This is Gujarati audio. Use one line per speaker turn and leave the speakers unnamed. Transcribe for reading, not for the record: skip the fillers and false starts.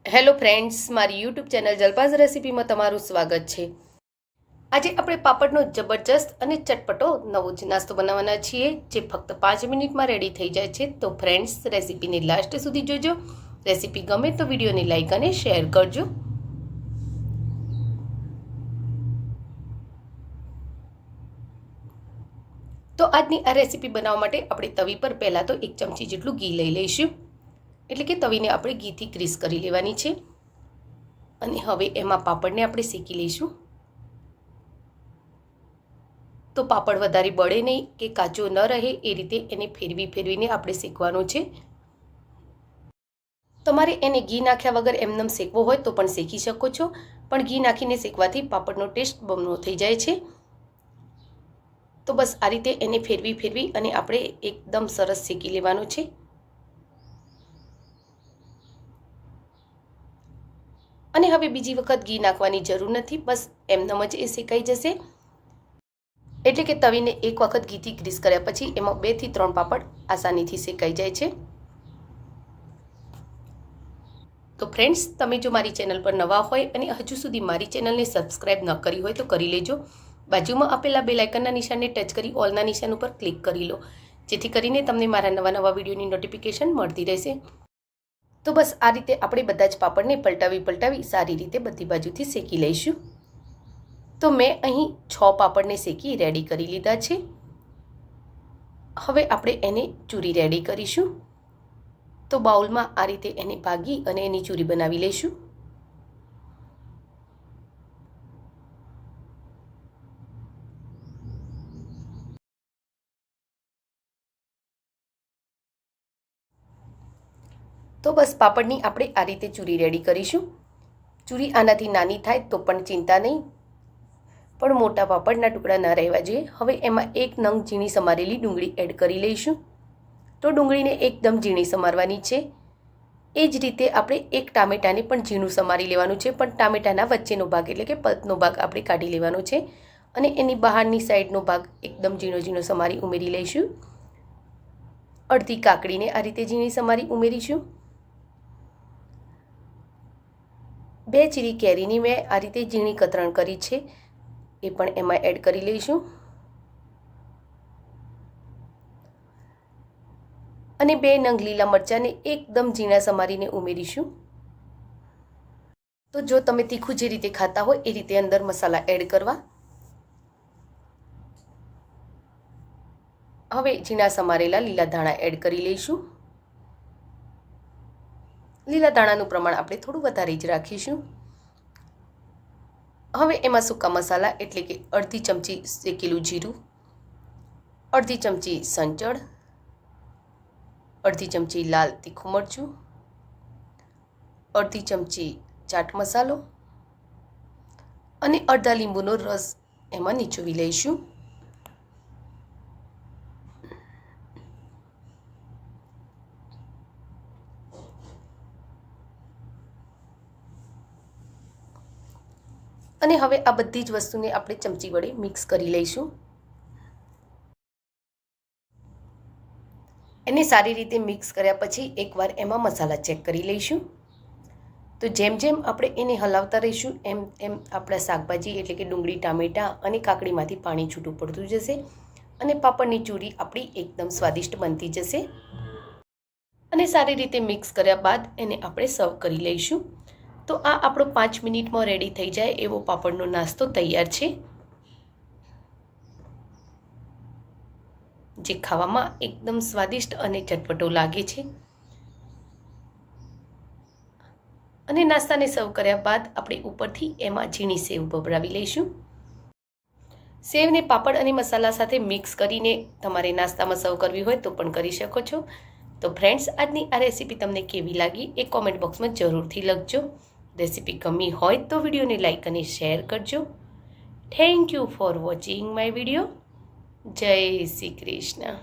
હેલો ફ્રેન્ડ્સ, મારી યુટ્યુબ ચેનલ જલપાઝ રેસીપીમાં તમારું સ્વાગત છે। આજે આપણે પાપડનો જબરજસ્ત અને ચટપટો નવો જ નાસ્તો બનાવવાના છીએ, જે ફક્ત 5 મિનિટમાં રેડી થઈ જાય છે। તો ફ્રેન્ડ્સ, રેસીપીને લાસ્ટ સુધી જોજો। રેસીપી ગમે તો વિડીયોને લાઈક અને શેર કરજો। તો આજની આ રેસીપી બનાવવા માટે આપણે તવી પર પહેલાં તો 1 ચમચી જેટલું ઘી લઈ લઈશું, એટલે કે તવીને આપણે ઘીથી ગ્રીસ કરી લેવાની છે। અને હવે એમાં પાપડને આપણે શેકી લઈશું। તો પાપડ વધારે બળે નહીં કે કાચો ન રહે એ રીતે એને ફેરવીને આપણે શેકવાનો છે। તમારે એને ઘી નાખ્યા વગર એમનેમ શેકવો હોય તો પણ શેકી શકો છો, પણ ઘી નાખીને શેકવાથી પાપડનો ટેસ્ટ બમણો થઈ જાય છે। તો બસ આ રીતે એને ફેરવી અને આપણે એકદમ સરસ શેકી લેવાનો છે। અને હવે બીજી વખત ઘી નાખવાની જરૂર નથી, બસ એમનેમ જ એ શેકાઈ જશે। એટલે કે તવીને એક વખત ઘીથી ગ્રીસ કર્યા પછી એમાં 2 થી 3 પાપડ આસાનીથી શેકાઈ જાય છે। તો ફ્રેન્ડ્સ, તમે જો મારી ચેનલ પર નવા હોય અને હજુ સુધી મારી ચેનલને સબસ્ક્રાઇબ ન કરી હોય તો કરી લેજો। બાજુમાં આપેલા બેલ આઇકનના નિશાનને ટચ કરી ઓલના નિશાન ઉપર ક્લિક કરી લો, જેથી કરીને તમને મારા નવા વિડીયોની નોટિફિકેશન મળતી રહેશે। તો બસ આ રીતે આપણે બધા જ પાપડને પલટાવી સારી રીતે બધી બાજુથી શેકી લઈશું। તો મેં અહીં 6 પાપડને શેકી રેડી કરી લીધા છે। હવે આપણે એને ચૂરી રેડી કરીશું। તો બાઉલમાં આ રીતે એને ભાગી અને એની ચૂરી બનાવી લઈશું। તો બસ પાપડની આપણે આ રીતે ચૂરી રેડી કરીશું। ચૂરી આનાથી નાની થાય તો પણ ચિંતા નહીં, પણ મોટા પાપડના ટુકડા ન રહેવા જોઈએ। હવે એમાં 1 નંગ ઝીણી સમારેલી ડુંગળી એડ કરી લઈશું। તો ડુંગળીને એકદમ ઝીણી સમારવાની છે। એ જ રીતે આપણે 1 ટામેટાને પણ ઝીણું સમારી લેવાનું છે, પણ ટામેટાના વચ્ચેનો ભાગ એટલે કે પલ્પનો ભાગ આપણે કાઢી લેવાનો છે અને એની બહારની સાઈડનો ભાગ એકદમ ઝીણો સમારી ઉમેરી લઈશું। અડધી કાકડીને આ રીતે ઝીણી સમારી ઉમેરીશું। 2 ચીરી કેરીની મેં આ રીતે ઝીણી કતરણ કરી છે, એ પણ એમાં એડ કરી લઈશું। અને 2 નંગ લીલા મરચાંને એકદમ ઝીણા સમારીને ઉમેરીશું। તો જો તમે તીખું જે રીતે ખાતા હોય એ રીતે અંદર મસાલા એડ કરવા। હવે ઝીણા સમારેલા લીલા ધાણા એડ કરી લઈશું। લીલા ધાણાનું પ્રમાણ આપણે થોડું વધારે જ રાખીશું। હવે એમાં સૂકા મસાલા એટલે કે અડધી ચમચી શેકેલું જીરું, અડધી ચમચી સંચળ, અડધી ચમચી લાલ તીખું મરચું, અડધી ચમચી ચાટ મસાલો અને અડધા લીંબુનો રસ એમાં નીચોવી લઈશું। અને હવે આ બધી જ વસ્તુને આપણે ચમચી વડે મિક્સ કરી લઈશું। એને સારી રીતે મિક્સ કર્યા પછી એકવાર એમાં મસાલા ચેક કરી લઈશું। તો જેમ આપણે એને હલાવતા રહીશું એમ આપણા શાકભાજી એટલે કે ડુંગળી, ટામેટાં અને કાકડીમાંથી પાણી છૂટું પડતું જશે અને પાપડની ચૂરી આપણી એકદમ સ્વાદિષ્ટ બનતી જશે। અને સારી રીતે મિક્સ કર્યા બાદ એને આપણે સર્વ કરી લઈશું। તો આ આપણો 5 મિનિટમાં રેડી થઈ જાય એવો પાપડનો નાસ્તો તૈયાર છે, જે ખાવામાં એકદમ સ્વાદિષ્ટ અને ચટપટો લાગે છે। અને નાસ્તાને સર્વ કર્યા બાદ આપણે ઉપરથી એમાં ઝીણી સેવ ભભરાવી લઈશું। સેવને પાપડ અને મસાલા સાથે મિક્સ કરીને તમારે નાસ્તામાં સર્વ કરવી હોય તો પણ કરી શકો છો। તો ફ્રેન્ડ્સ, આજની આ રેસીપી તમને કેવી લાગી એ કોમેન્ટ બોક્સમાં જરૂરથી લખજો। રેસીપી ગમી હોય તો વિડીયોને લાઈક અને શેર કરજો। Thank you for watching my video. જય શ્રી કૃષ્ણ।